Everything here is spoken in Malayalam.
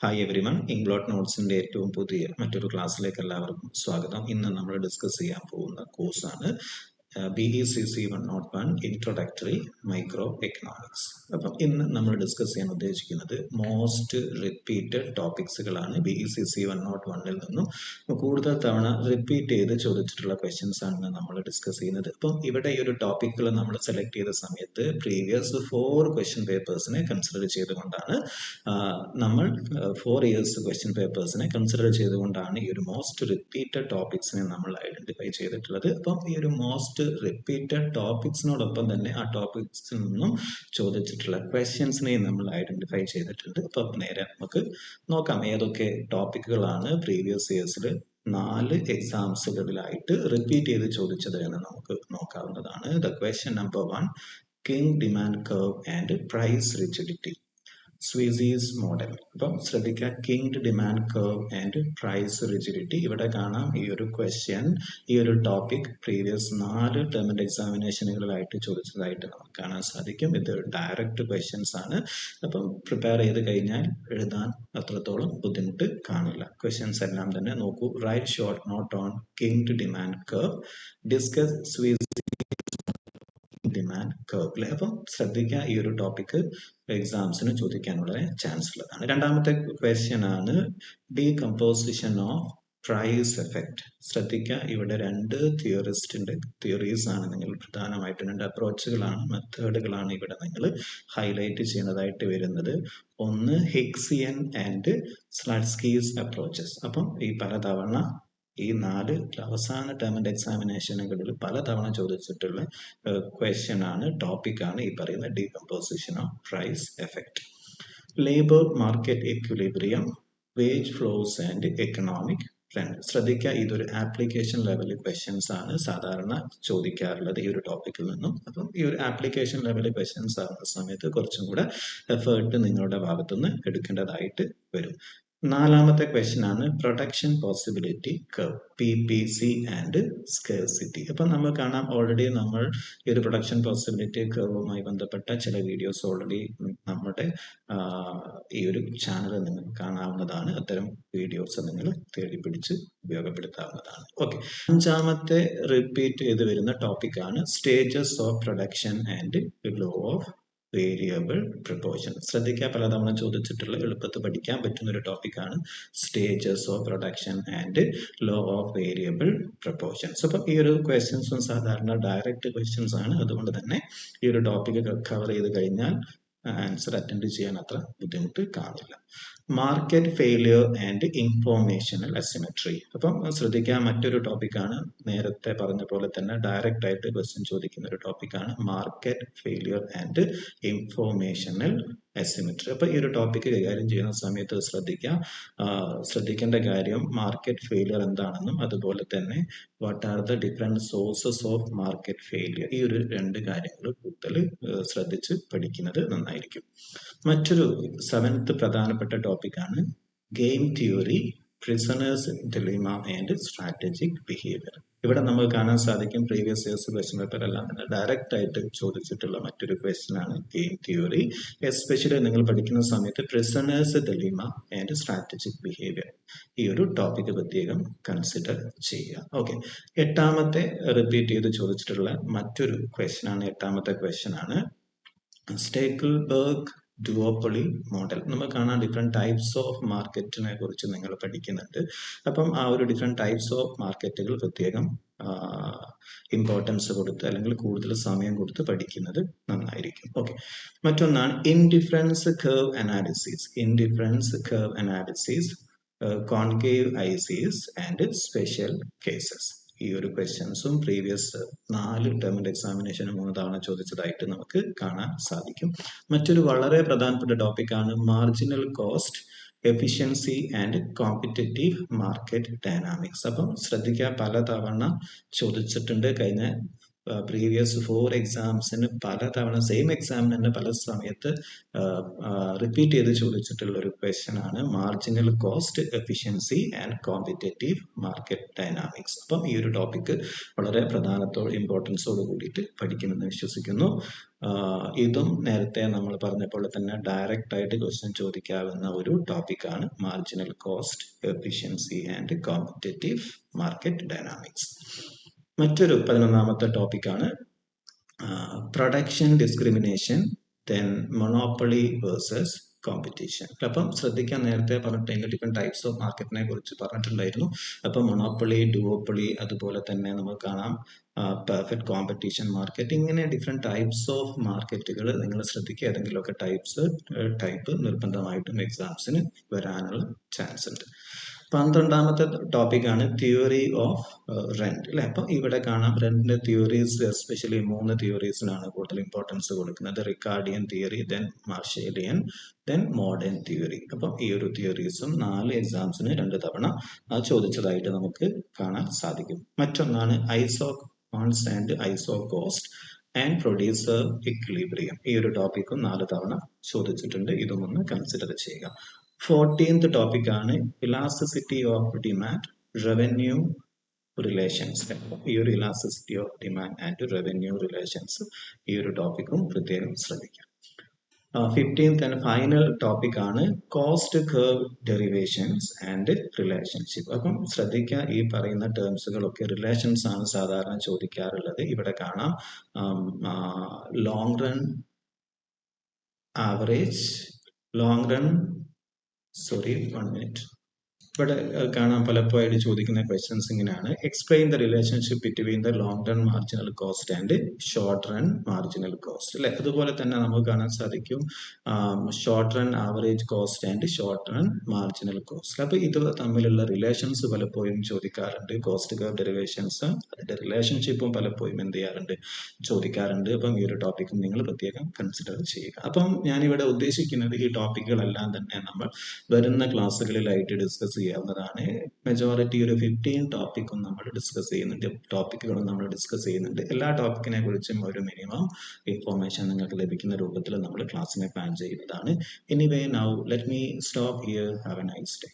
ഹായ് എവരിവൺ, ഇംഗ്ലോട്ട് നോട്ട്സിൻ്റെ ഏറ്റവും പുതിയ മറ്റൊരു ക്ലാസ്സിലേക്ക് എല്ലാവർക്കും സ്വാഗതം. ഇന്ന് നമ്മൾ ഡിസ്കസ് ചെയ്യാൻ പോകുന്ന കോഴ്സാണ് BECC 101 ഇൻട്രൊഡക്ടറി മൈക്രോ എക്കണോമിക്സ്. അപ്പം ഇന്ന് നമ്മൾ ഡിസ്കസ് ചെയ്യാൻ ഉദ്ദേശിക്കുന്നത് മോസ്റ്റ് റിപ്പീറ്റഡ് ടോപ്പിക്സുകളാണ്. BECC 101 നിന്നും കൂടുതൽ തവണ റിപ്പീറ്റ് ചെയ്ത് ചോദിച്ചിട്ടുള്ള ക്വസ്റ്റ്യൻസ് ആണ് നമ്മൾ ഡിസ്കസ് ചെയ്യുന്നത്. അപ്പം ഇവിടെ ഈ ഒരു ടോപ്പിക്കുകൾ നമ്മൾ സെലക്ട് ചെയ്ത സമയത്ത് പ്രീവിയസ് 4 ക്വസ്റ്റ്യൻ പേപ്പേഴ്സിനെ കൺസിഡർ ചെയ്തുകൊണ്ടാണ് നമ്മൾ 4 ഇയേഴ്സ് ക്വസ്റ്റ്യൻ പേപ്പേഴ്സിനെ കൺസിഡർ ചെയ്തുകൊണ്ടാണ് ഈ ഒരു മോസ്റ്റ് റിപ്പീറ്റഡ് ടോപ്പിക്സിനെ നമ്മൾ ഐഡന്റിഫൈ ചെയ്തിട്ടുള്ളത്. അപ്പം ഈ ഒരു മോസ്റ്റ് റിപ്പീറ്റഡ് ടോപ്പിക്സിനോടൊപ്പം തന്നെ ആ ടോപ്പിക്സിൽ നിന്നും ചോദിച്ചിട്ടുള്ള ക്വസ്റ്റ്യൻസിനെയും നമ്മൾ ഐഡന്റിഫൈ ചെയ്തിട്ടുണ്ട്. അപ്പം നേരെ നമുക്ക് നോക്കാം ഏതൊക്കെ ടോപ്പിക്കുകളാണ് പ്രീവിയസ് ഇയേഴ്സിൽ 4 എക്സാംസുകളിലായിട്ട് റിപ്പീറ്റ് ചെയ്ത് ചോദിച്ചത് എന്ന് നമുക്ക് നോക്കാവുന്നതാണ്. The question number 1, kinked demand curve and price rigidity, Sweezy's model. അപ്പം ശ്രദ്ധിക്കുക, kinked demand curve and price rigidity. ഇവിടെ കാണാം ഈ ഒരു ക്വസ്റ്റ്യൻ, ഈ ഒരു ടോപ്പിക് പ്രീവിയസ് 4 ടേമിന്റെ എക്സാമിനേഷനുകളിലായിട്ട് ചോദിച്ചതായിട്ട് നമുക്ക് കാണാൻ സാധിക്കും. ഇത് ഡയറക്റ്റ് ക്വസ്റ്റ്യൻസ് ആണ്. അപ്പം പ്രിപ്പയർ ചെയ്ത് കഴിഞ്ഞാൽ എഴുതാൻ അത്രത്തോളം ബുദ്ധിമുട്ട് കാണില്ല. ക്വസ്റ്റ്യൻസ് എല്ലാം തന്നെ നോക്കൂ. Write short note on kinked demand curve, discuss Suez demand curve. അപ്പം ശ്രദ്ധിക്കുക, ഈ ഒരു ടോപ്പിക് എക്സാംസിന് ചോദിക്കാനുള്ള ചാൻസ് ഉള്ളതാണ്. രണ്ടാമത്തെ ക്വസ്റ്റ്യൻ ആണ് ഡീകമ്പോസിഷൻ ഓഫ് പ്രൈസ് എഫക്റ്റ്. ശ്രദ്ധിക്കുക, ഇവിടെ 2 തിയറീസ് ആണ് നിങ്ങൾ പ്രധാനമായിട്ടും 2 അപ്രോച്ചുകളാണ്, മെത്തേഡുകളാണ് ഇവിടെ നിങ്ങൾ ഹൈലൈറ്റ് ചെയ്യുന്നതായിട്ട് വരുന്നത്. ഒന്ന് ഹിഗ്സിയൻ ആൻഡ് സ്ലട്സ്കീസ് അപ്രോച്ചസ്. അപ്പം ഈ പലതവണ ഈ 4 അവസാന ടേമിന്റെ എക്സാമിനേഷനുകളിൽ പലതവണ ചോദിച്ചിട്ടുള്ള ക്വസ്റ്റ്യൻ ആണ്, ടോപ്പിക് ആണ് ഈ പറയുന്ന decomposition of price effect. Labour market equilibrium, wage flows and economic trend. ശ്രദ്ധിക്കുക, ഇതൊരു ആപ്ലിക്കേഷൻ ലെവൽ ക്വസ്റ്റ്യൻസ് ആണ് സാധാരണ ചോദിക്കാറുള്ളത് ഈ ഒരു ടോപ്പിക്കിൽ നിന്നും. അപ്പം ഈ ഒരു ആപ്ലിക്കേഷൻ ലെവൽ ക്വസ്റ്റ്യൻസ് ആവുന്ന സമയത്ത് കുറച്ചും കൂടെ എഫേർട്ട് നിങ്ങളുടെ ഭാഗത്തുനിന്ന് എടുക്കേണ്ടതായിട്ട് വരും. നാലാമത്തെ ക്വസ്റ്റ്യൻ ആണ് production possibility curve, PPC and scarcity. അപ്പം നമ്മൾ കാണാം, ഓൾറെഡി നമ്മൾ ഈ ഒരു പ്രൊഡക്ഷൻ പോസിബിലിറ്റി കർവുമായി ബന്ധപ്പെട്ട ചില വീഡിയോസ് ഓൾറെഡി നമ്മുടെ ഈ ഒരു ചാനൽ നിങ്ങൾക്ക് കാണാവുന്നതാണ്. അത്തരം വീഡിയോസ് നിങ്ങൾ തേടി പിടിച്ച് ഉപയോഗപ്പെടുത്താവുന്നതാണ്. ഓക്കെ, അഞ്ചാമത്തെ റിപ്പീറ്റ് ചെയ്ത് വരുന്ന ടോപ്പിക് ആണ് stages of production and law of variable proportion. ശ്രദ്ധിക്കുക, പലതവണ ചോദിച്ചിട്ടുള്ള എളുപ്പത്തിൽ പഠിക്കാൻ പറ്റുന്ന ഒരു ടോപ്പിക്കാണ് stages of production and law of variable proportions. അപ്പം ഈ ഒരു ക്വസ്റ്റ്യൻസും സാധാരണ ഡയറക്റ്റ് ക്വസ്റ്റ്യൻസ് ആണ്. അതുകൊണ്ട് തന്നെ ഈ ഒരു ടോപ്പിക് കവർ ചെയ്ത് കഴിഞ്ഞാൽ ആൻസർ അറ്റൻഡ് ചെയ്യാൻ അത്ര ബുദ്ധിമുട്ട് കാണില്ല. Market failure and informational asymmetry. അപ്പം ശ്രദ്ധിക്കുക, മറ്റൊരു ടോപ്പിക്കാണ്, നേരത്തെ പറഞ്ഞ പോലെ തന്നെ ഡയറക്റ്റ് ആയിട്ട് ക്വസ്റ്റ്യൻ ചോദിക്കുന്ന ഒരു ടോപ്പിക്കാണ് market failure and informational asymmetry. അപ്പൊ ഈ ഒരു ടോപ്പിക് കൈകാര്യം ചെയ്യുന്ന സമയത്ത് ശ്രദ്ധിക്കേണ്ട കാര്യം മാർക്കറ്റ് ഫെയിലിയർ എന്താണെന്നും അതുപോലെ തന്നെ what are the different sources of market failure. ഈ ഒരു 2 കാര്യങ്ങൾ കൂടുതൽ ശ്രദ്ധിച്ച് പഠിക്കുന്നത് നന്നായിരിക്കും. മറ്റൊരു 7th പ്രധാനപ്പെട്ട ടോപ്പിക്കാണ് game theory, prisoners' dilemma and strategic behaviour. ഇവിടെ നമുക്ക് കാണാൻ സാധിക്കും പ്രീവിയസ് ഇയേഴ്സ് ക്വസ്റ്റ്യൻ പേപ്പർ എല്ലാം തന്നെ ഡയറക്റ്റ് ആയിട്ട് ചോദിച്ചിട്ടുള്ള മറ്റൊരു ക്വസ്റ്റ്യൻ ആണ് ഗെയിം തിയറി. എസ്പെഷ്യലി നിങ്ങൾ പഠിക്കുന്ന സമയത്ത് prisoners dilemma and strategic behaviour, ഈ ഒരു ടോപ്പിക് പ്രത്യേകം കൺസിഡർ ചെയ്യുക. ഓക്കെ, എട്ടാമത്തെ റിപ്പീറ്റ് ചെയ്ത് ചോദിച്ചിട്ടുള്ള മറ്റൊരു ക്വസ്റ്റ്യൻ ആണ്, 8ാമത്തെ ക്വസ്റ്റ്യൻ ആണ് സ്റ്റേക്കിൾബർഗ് ഡുവോപ്പൊളി മോഡൽ. നമ്മൾ കാണാൻ ഡിഫറെന്റ് ടൈപ്സ് ഓഫ് മാർക്കറ്റിനെ കുറിച്ച് നിങ്ങൾ പഠിക്കുന്നുണ്ട്. അപ്പം ആ ഒരു ഡിഫറെന്റ് ടൈപ്സ് ഓഫ് മാർക്കറ്റുകൾ പ്രത്യേകം ഇമ്പോർട്ടൻസ് കൊടുത്ത് അല്ലെങ്കിൽ കൂടുതൽ സമയം കൊടുത്ത് പഠിക്കുന്നത് നന്നായിരിക്കും. ഓക്കെ, മറ്റൊന്നാണ് indifference curve analysis, concave ISIS and special cases. ഈ ഒരു ക്വസ്റ്റ്യൻസും പ്രീവിയസ് 4 ടേമിന്റെ എക്സാമിനേഷന് 3 തവണ ചോദിച്ചതായിട്ട് നമുക്ക് കാണാൻ സാധിക്കും. മറ്റൊരു വളരെ പ്രധാനപ്പെട്ട ടോപ്പിക്കാണ് marginal cost, efficiency and competitive market dynamics. അപ്പം ശ്രദ്ധിക്കുക, പലതവണ ചോദിച്ചിട്ടുണ്ട് കഴിഞ്ഞ പ്രീവിയസ് 4 എക്സാംസിന് പലതവണ സെയിം എക്സാമിന് തന്നെ പല സമയത്ത് റിപ്പീറ്റ് ചെയ്ത് ചോദിച്ചിട്ടുള്ള ഒരു ക്വസ്റ്റ്യൻ ആണ് marginal cost efficiency and competitive market dynamics. അപ്പം ഈ ഒരു ടോപ്പിക്ക് വളരെ ഇമ്പോർട്ടൻസോട് കൂടിയിട്ട് പഠിക്കുമെന്ന് വിശ്വസിക്കുന്നു. ഇതും നേരത്തെ നമ്മൾ പറഞ്ഞ പോലെ തന്നെ ഡയറക്റ്റ് ആയിട്ട് ക്വസ്റ്റ്യൻ ചോദിക്കാവുന്ന ഒരു ടോപ്പിക്കാണ് marginal cost efficiency and competitive market dynamics. മറ്റൊരു 11ാമത്തെ ടോപ്പിക്കാണ് production discrimination then monopoly versus competition. അപ്പം ശ്രദ്ധിക്കാൻ നേരത്തെ പറഞ്ഞിട്ടുണ്ടെങ്കിൽ ഡിഫറെൻറ്റ് ടൈപ്സ് ഓഫ് മാർക്കറ്റിനെ കുറിച്ച് പറഞ്ഞിട്ടുണ്ടായിരുന്നു. അപ്പം മൊണോപ്പൊളി, ഡുവോപ്പൊളി, അതുപോലെ തന്നെ നമുക്ക് കാണാം പെർഫെക്റ്റ് കോമ്പറ്റീഷൻ മാർക്കറ്റ്, ഇങ്ങനെ ഡിഫറെൻറ്റ് ടൈപ്സ് ഓഫ് മാർക്കറ്റുകൾ നിങ്ങൾ ശ്രദ്ധിക്കുക. ഏതെങ്കിലുമൊക്കെ ടൈപ്പ് നിർബന്ധമായിട്ടും എക്സാംസിന് വരാനുള്ള ചാൻസ് ഉണ്ട്. 12ാമത്തെ ടോപ്പിക്കാണ് തിയറി ഓഫ് റെന്റ് അല്ലെ. അപ്പം ഇവിടെ കാണാം റെന്റിന്റെ തിയറീസ്, എസ്പെഷ്യലി 3 തിയറീസിനാണ് കൂടുതൽ ഇമ്പോർട്ടൻസ് കൊടുക്കുന്നത്. Ricardian theory, then Marshallian, then modern theory. അപ്പം ഈ ഒരു തിയറീസും 4 എക്സാംസിന് 2 തവണ ചോദിച്ചതായിട്ട് നമുക്ക് കാണാൻ സാധിക്കും. മറ്റൊന്നാണ് ഐസോകോൺസ് ആൻഡ് ഐസോകോസ്റ്റ് ആൻഡ് പ്രൊഡ്യൂസർ ഇക്വിലിബ്രിയം. ഈ ഒരു ടോപ്പിക്കും 4 തവണ ചോദിച്ചിട്ടുണ്ട്. ഇതും ഒന്ന് കൺസിഡർ ചെയ്യുക. 14th ടോപ്പിക്കാണ് elasticity of demand, revenue relations. ഈ ഒരു elasticity of demand and revenue relations ഈ ഒരു ടോപ്പിക്കും പ്രത്യേകം ശ്രദ്ധിക്കാം. 15th ആൻഡ് ഫൈനൽ ടോപ്പിക്കാണ് cost curve derivations and relationship. അപ്പം ശ്രദ്ധിക്കുക, ഈ പറയുന്ന ടേംസുകളൊക്കെ റിലേഷൻസ് ആണ് സാധാരണ ചോദിക്കാറുള്ളത്. ഇവിടെ കാണാം long run average, long run ഇവിടെ കാണാൻ പലപ്പോഴായിട്ട് ചോദിക്കുന്ന ക്വസ്റ്റ്യൻസ് ഇങ്ങനെയാണ്: explain the relationship between the long run marginal cost and short run marginal cost അല്ലെ. അതുപോലെ തന്നെ നമുക്ക് കാണാൻ സാധിക്കും short run average cost and short run marginal cost. അപ്പൊ ഇത് തമ്മിലുള്ള റിലേഷൻസ് പലപ്പോഴും ചോദിക്കാറുണ്ട്. കോസ്റ്റ് കർവ് ഡെറിവേഷൻസ്, അതിന്റെ റിലേഷൻഷിപ്പും പലപ്പോഴും എന്ത് ചെയ്യാറുണ്ട്, ചോദിക്കാറുണ്ട്. അപ്പം ഈ ഒരു ടോപ്പിക്കും നിങ്ങൾ പ്രത്യേകം കൺസിഡർ ചെയ്യുക. അപ്പം ഞാനിവിടെ ഉദ്ദേശിക്കുന്നത് ഈ ടോപ്പിക്കുകളെല്ലാം തന്നെ നമ്മൾ വരുന്ന ക്ലാസ്സുകളിലായിട്ട് ഡിസ്കസ് ചെയ്യാവുന്നതാണ്. മെജോറിറ്റി ഒരു 15 ടോപ്പിക്കും നമ്മൾ ഡിസ്കസ് ചെയ്യുന്നുണ്ട്. എല്ലാ ടോപ്പിക്കിനെ കുറിച്ചും ഒരു മിനിമം ഇൻഫോർമേഷൻ നിങ്ങൾക്ക് ലഭിക്കുന്ന രൂപത്തിൽ നമ്മൾ ക്ലാസ്സിനെ പ്ലാൻ ചെയ്യുന്നതാണ്. Anyway now let me stop here. Have A nice day.